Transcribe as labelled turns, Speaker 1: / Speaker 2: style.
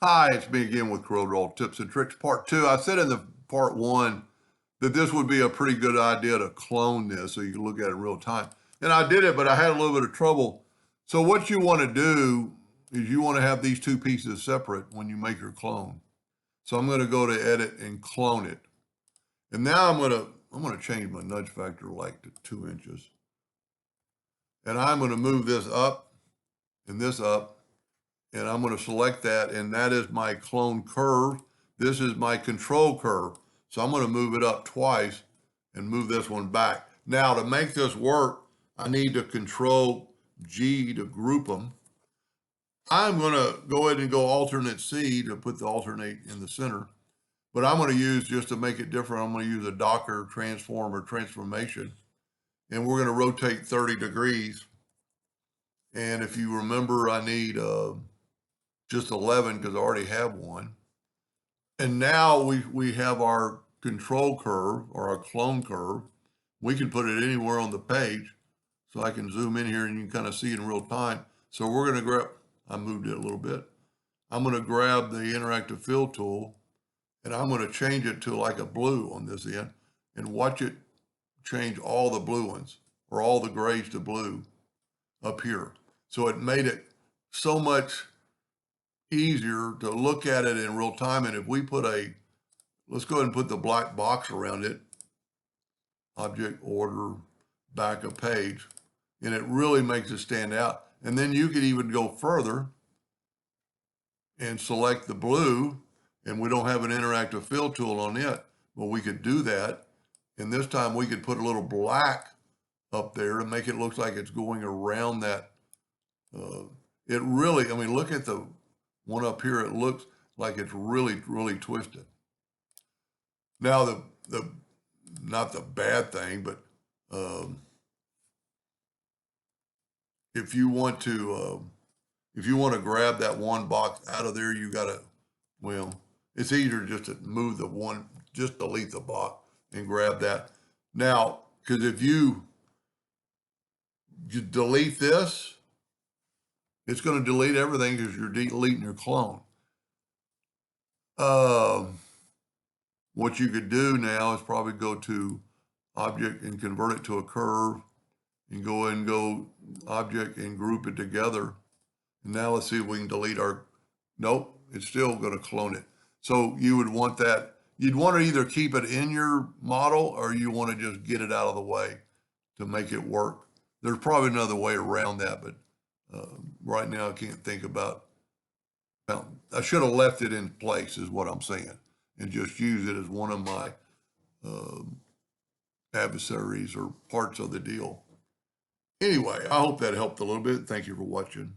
Speaker 1: Hi, it's me again with CorelDraw Tips and Tricks Part 2. I said in the Part 1 that this would be a pretty good idea to clone this so you can look at it in real time. And I did it, but I had a little bit of trouble. So what you want to do is you want to have these two pieces separate when you make your clone. So I'm going to go to Edit and Clone it. And now I'm going to change my nudge factor like to 2 inches. And I'm going to move this up and this up. And I'm going to select that, and that is my clone curve. This is my control curve. So I'm going to move it up twice and move this one back. Now, to make this work, I need to Control G to group them. I'm going to go ahead and go alternate C to put the alternate in the center. But I'm going to use, just to make it different, I'm going to use a Docker transform or transformation. And we're going to rotate 30 degrees. And if you remember, I need just 11 because I already have one. And now we have our control curve or our clone curve. We can put it anywhere on the page. So I can zoom in here and you can kind of see it in real time. So we're going to grab, I moved it a little bit. I'm going to grab the interactive fill tool and I'm going to change it to like a blue on this end and watch it change all the blue ones or all the grays to blue up here. So it made it so much easier to look at it in real time. And if we put let's go ahead and put the black box around it, object order back a page, and it really makes it stand out. And then you could even go further and select the blue, and we don't have an interactive fill tool on it, but we could do that. And this time we could put a little black up there and make it look like it's going around that. It really, I mean, look at the one up here, it looks like it's really, really twisted. Now, the not the bad thing, but if you want to grab that one box out of there, you gotta, well, it's easier just to move the one, just delete the box and grab that. Now, because if you delete this, it's going to delete everything because you're deleting your clone. What you could do now is probably go to object and convert it to a curve and go ahead and go object and group it together. And now let's see if we can delete our, nope, it's still going to clone it. So you would want that, you'd want to either keep it in your model or you want to just get it out of the way to make it work. There's probably another way around that, but right now I can't think about, well, I should have left it in place is what I'm saying, and just use it as one of my adversaries or parts of the deal. Anyway, I hope that helped a little bit. Thank you for watching.